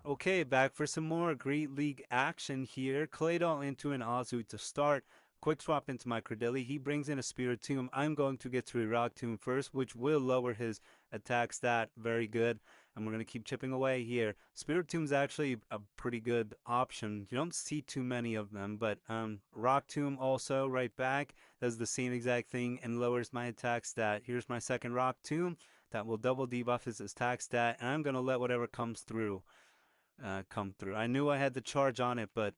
Okay, back for some more Great League action here. Claydol into an Azu to start. Quick swap into my Credilli. He brings in a Spiritomb. I'm going to get to a Rock Tomb first, which will lower his attack stat. Very good. And we're going to keep chipping away here. Spiritomb's actually a pretty good option. You don't see too many of them, but Rock Tomb also right back does the same exact thing and lowers my attack stat. Here's my second Rock Tomb. That will double debuff his attack stat, and I'm going to let whatever comes through come through. I knew I had the charge on it, but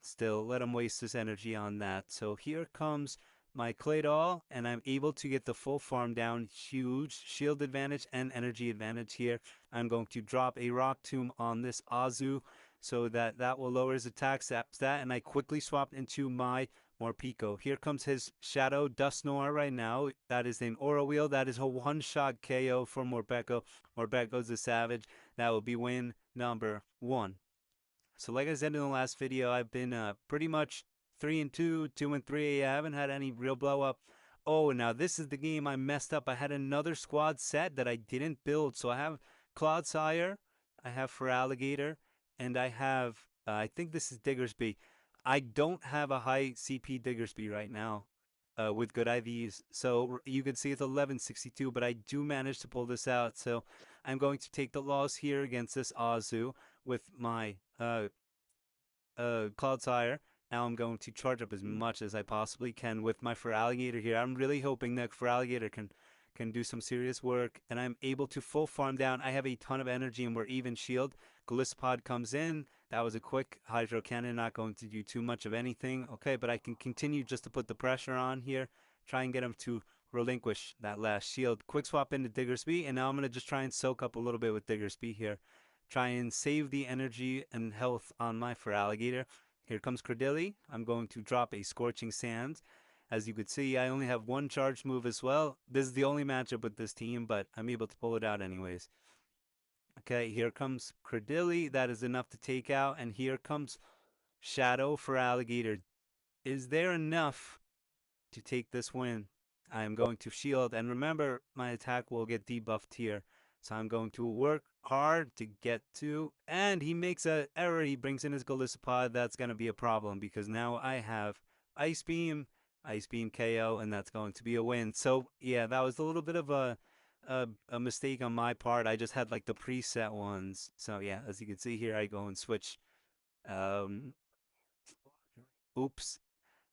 still, let him waste his energy on that. So here comes my Claydol, and I'm able to get the full farm down. Huge shield advantage and energy advantage here. I'm going to drop a Rock Tomb on this Azu so that will lower his attack stat, and I quickly swapped into my Morpeko. Here comes his Shadow Dust Noir right now. That is an Aura Wheel. That is a one-shot KO for Morpeko. Morpeko's a savage. That will be win number one. So like I said in the last video, I've been pretty much 3-2, 2-3. I haven't had any real blow up. Oh, now this is the game I messed up. I had another squad set that I didn't build. So I have Clodsire, I have Feraligatr, and I have, I think this is Diggersby. I don't have a high CP Diggersby right now with good IVs. So you can see it's 1162, but I do manage to pull this out. So I'm going to take the loss here against this Azu with my Clodsire. Now I'm going to charge up as much as I possibly can with my Feraligatr here. I'm really hoping that Feraligatr can do some serious work, and I'm able to full farm down. I have a ton of energy, and we're even shield. Gliscod comes in. That was a quick Hydro Cannon, not going to do too much of anything. Okay, but I can continue just to put the pressure on here, try and get him to relinquish that last shield. Quick swap into Diggersby, and now I'm going to just try and soak up a little bit with Diggersby here. Try and save the energy and health on my Feraligatr. Here comes Credilli. I'm going to drop a Scorching Sands. As you could see, I only have one charge move as well. This is the only matchup with this team, but I'm able to pull it out anyways. Okay, here comes Credilli. That is enough to take out. And here comes Shadow Feraligatr. Is there enough to take this win? I am going to shield. And remember, my attack will get debuffed here. So I'm going to work hard to get to. And he makes an error. He brings in his Golisopod. That's going to be a problem because now I have Ice Beam KO, and that's going to be a win. So yeah, that was a little bit of a mistake on my part. I just had like the preset ones. So yeah, as you can see here, I go and switch. Um, oops.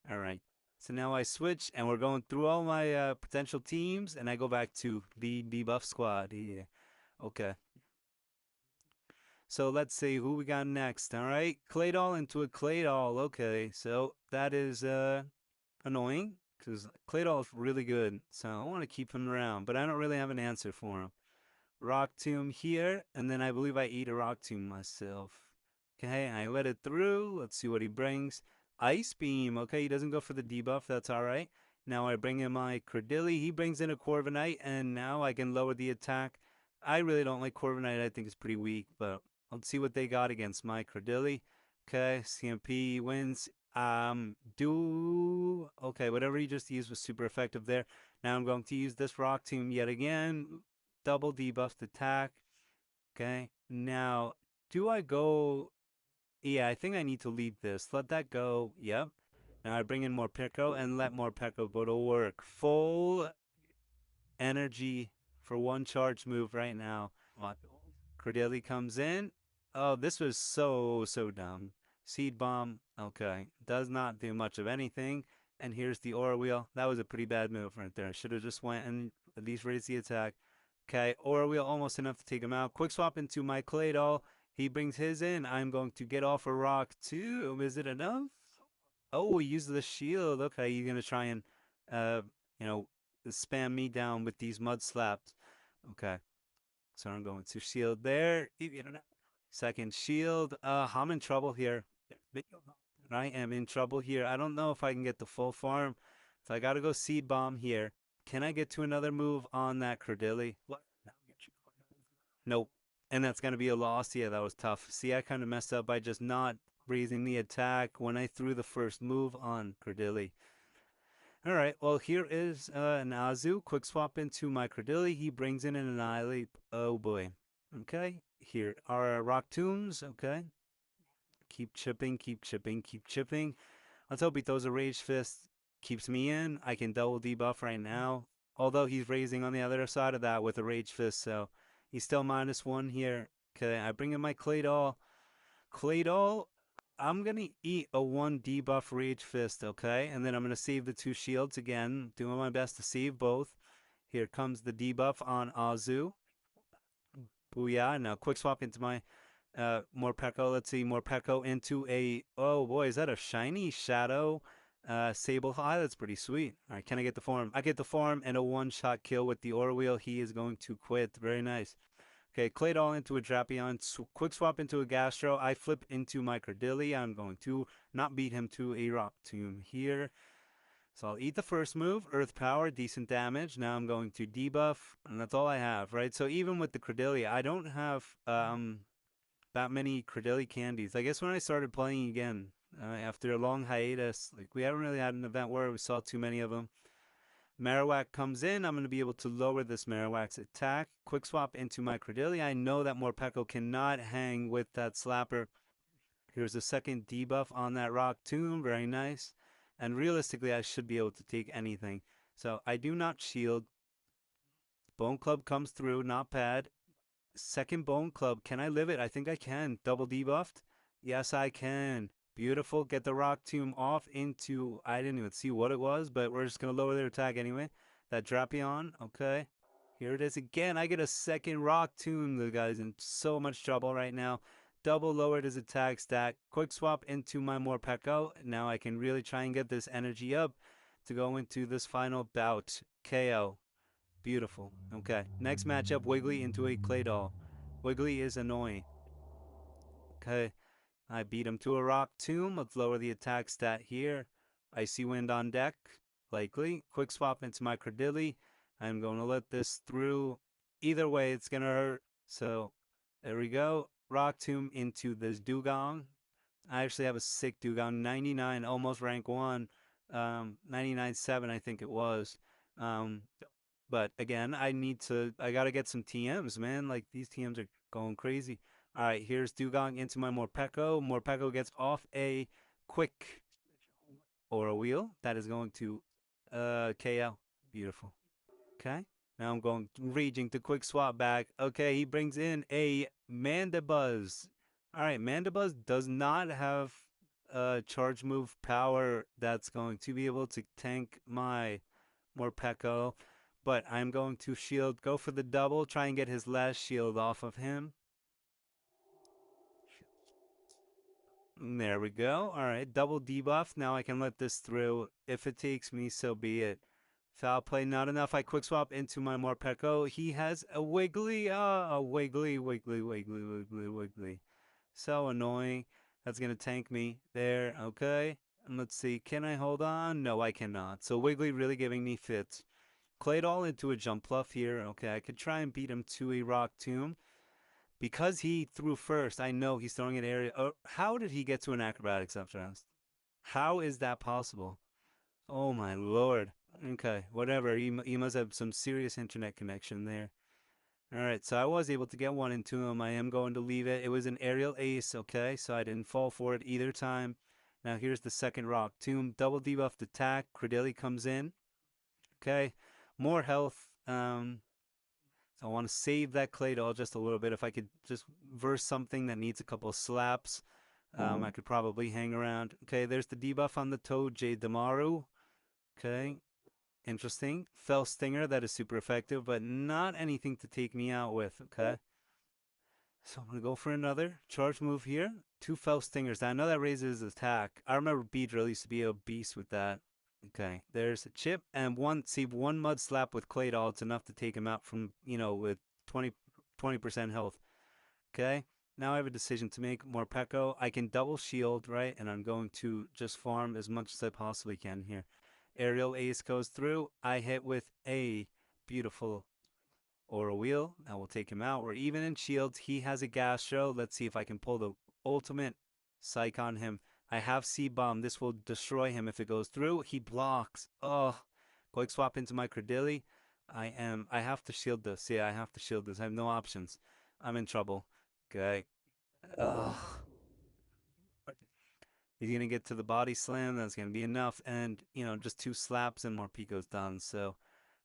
All right. So now I switch, and we're going through all my potential teams, and I go back to the debuff squad. Yeah. Okay. So let's see who we got next. All right, Claydol into a Claydol. Okay, so that is annoying because Claydol is really good. So I want to keep him around, but I don't really have an answer for him. Rock Tomb here, and then I believe I eat a Rock Tomb myself. Okay, I let it through. Let's see what he brings. Ice Beam. Okay, he doesn't go for the debuff. That's all right. Now I bring in my Credilli. He brings in a Corviknight, and now I can lower the attack. I really don't like Corviknight. I think it's pretty weak, but let's see what they got against my Credilli. Okay, CMP wins. Okay, whatever he just used was super effective there. Now I'm going to use this Rock Tomb yet again. Double debuffed attack. Okay, now do I go? Yeah, I think I need to leave this. Let that go. Yep. Now I bring in Morpeko and let Morpeko go to work. Full energy for one charge move right now. Cordelia comes in. Oh, this was so dumb. Seed Bomb. Okay. Does not do much of anything. And here's the Aura Wheel. That was a pretty bad move right there. Should have just went and at least raised the attack. Okay. Aura Wheel almost enough to take him out. Quick swap into my Claydol. He brings his in. I'm going to get off a rock too. Is it enough? Oh, he used the shield. Okay, you're gonna try and uh you know spam me down with these mud slaps. Okay. So I'm going to shield there. Second shield. I'm in trouble here. I am in trouble here. I don't know if I can get the full farm. So I gotta go seed bomb here. Can I get to another move on that Credilli? Nope. And that's gonna be a loss. Yeah, that was tough. See, I kind of messed up by just not raising the attack when I threw the first move on Credilli. All right, well, here is an Azu. Quick swap into my Credilli. He brings in an Annihilate. Oh, boy. Okay, Here are rock tombs. Okay. Keep chipping, keep chipping, keep chipping. Let's hope he throws a Rage Fist. Keeps me in. I can double debuff right now. Although he's raising on the other side of that with a Rage Fist, so he's still -1 here. Okay, I bring in my Claydol. Claydol, I'm gonna eat a 1 debuff Rage Fist, okay? And then I'm gonna save the 2 shields again. Doing my best to save both. Here comes the debuff on Azu. Booyah. Now quick swap into my Morpeko. Let's see, Morpeko into a, oh boy, is that a shiny shadow Sable High? That's pretty sweet. All right, can I get the form? I get the form and a one-shot kill with the Aura Wheel. He is going to quit. Very nice. Okay, Claydol into a Drapion. Quick swap into a Gastro. I flip into my Credilli. I'm going to not beat him to a Rock Tomb here. So I'll eat the first move, Earth Power, decent damage. Now I'm going to debuff, and that's all I have, right? So even with the Credilli, I don't have that many Credilli candies. I guess when I started playing again after a long hiatus, like we haven't really had an event where we saw too many of them. Marowak comes in. I'm going to be able to lower this Marowak's attack. Quick swap into my Credilli. I know that Morpeko cannot hang with that slapper. Here's a second debuff on that Rock Tomb. Very nice. And realistically, I should be able to take anything. So I do not shield. Bone Club comes through. Not bad. Second Bone Club. Can I live it? I think I can. Double debuffed? Yes, I can. Beautiful. Get the Rock Tomb off into, I didn't even see what it was, but we're just going to lower their attack anyway. That Drapion. Okay. Here it is again. I get a second Rock Tomb. The guy's in so much trouble right now. Double lowered his attack stat. Quick swap into my Morpeko. Now I can really try and get this energy up to go into this final bout. KO. Beautiful. Okay. Next matchup, Wiggly into a Claydol. Wiggly is annoying. Okay. I beat him to a Rock Tomb. Let's lower the attack stat here. Icy Wind on deck. Likely. Quick swap into my Credilli. I'm going to let this through. Either way, it's going to hurt. So there we go. Rock Tomb into this Dugong. I actually have a sick Dugong. 99, almost rank 1. 99.7, I think it was. Um, but again, I gotta get some TMs, man. Like these TMs are going crazy. All right, here's Dugong into my Morpeko. Morpeko gets off a quick Aura Wheel. That is going to KO. Beautiful. Okay. Now I'm going raging to quick swap back. Okay, he brings in a Mandibuzz. All right, Mandibuzz does not have charge move power that's going to be able to tank my Morpeko, but I'm going to shield, go for the double, try and get his last shield off of him. There we go. All right, double debuff. Now I can let this through. If it takes me, so be it. Foul play, not enough. I quick swap into my Morpeko. He has a Wiggly, a Wiggly, Wiggly, Wiggly, Wiggly, Wiggly. So annoying. That's going to tank me there. Okay. And let's see. Can I hold on? No, I cannot. So Wiggly really giving me fits. Claydol into a jump fluff here. Okay, I could try and beat him to a Rock Tomb. Because he threw first, I know he's throwing an area. How did he get to an acrobatics after? How is that possible? Oh my lord. Okay, whatever. He must have some serious internet connection there. All right, so I was able to get one into him. I am going to leave it. It was an aerial ace, okay, so I didn't fall for it either time. Now here's the second Rock Tomb. Double debuffed attack. Credilli comes in. Okay, more health. So I want to save that Claydol just a little bit. If I could just verse something that needs a couple of slaps, I could probably hang around. Okay, there's the debuff on the Toad Jade Damaru. Okay, interesting. Fell Stinger, that is super effective, but not anything to take me out with. Okay, so I'm going to go for another charge move here. 2 Fell Stingers. I know that raises his attack. I remember Beedrill used to be a beast with that. Okay, there's a chip and one mud slap with Claydol. It's enough to take him out from, with 20% health. Okay, now I have a decision to make. Morpeko, I can double shield, right? And I'm going to just farm as much as I possibly can here. Aerial Ace goes through. I hit with a beautiful Aura Wheel. That will take him out. We're even in shields. He has a Gastro. Let's see if I can pull the ultimate psych on him. I have C-Bomb. This will destroy him if it goes through. He blocks. Oh, quick swap into my Credilli. I have to shield this. Yeah, I have to shield this. I have no options. I'm in trouble. Okay. Ugh. He's gonna get to the body slam. That's gonna be enough, and just two slaps and Morpeko's done. So,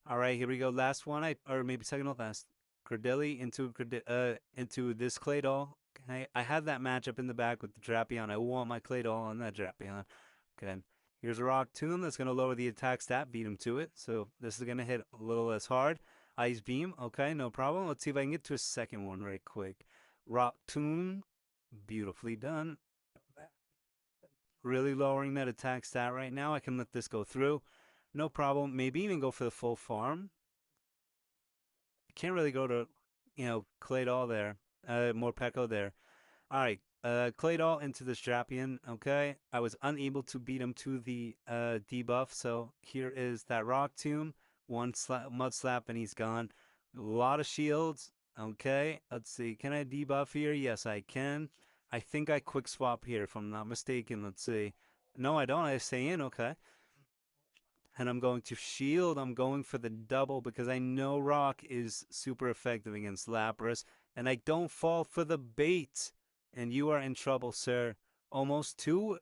all right, here we go. Last one, or maybe second to last. Credilli into this clay doll. Okay, I had that matchup in the back with the Drapion. I want my clay doll on that Drapion. Okay, here's a rock tomb that's gonna lower the attack stat, beat him to it. So this is gonna hit a little less hard. Ice beam. Okay, no problem. Let's see if I can get to a second one right quick. Rock tomb, beautifully done. Really lowering that attack stat right now. I can let this go through. No problem. Maybe even go for the full farm. Can't really go to, Claydol there. Morpeko there. All right. Claydol into the Strapion. Okay. I was unable to beat him to the debuff. So here is that Rock Tomb. One Mud Slap and he's gone. A lot of shields. Okay. Let's see. Can I debuff here? Yes, I can. I think I quick swap here if I'm not mistaken. Let's see. No, I don't. I stay in. Okay. And I'm going to shield. I'm going for the double because I know Rock is super effective against Lapras, and I don't fall for the bait. And you are in trouble, sir. Almost two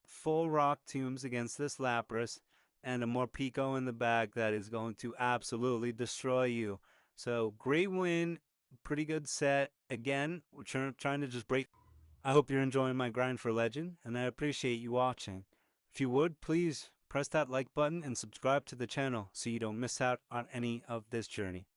full Rock tombs against this Lapras, and a Morpeko in the back that is going to absolutely destroy you. So great win, pretty good set. Again, we're trying to just break. I hope you're enjoying my grind for Legend, and I appreciate you watching. If you would, please press that like button and subscribe to the channel so you don't miss out on any of this journey.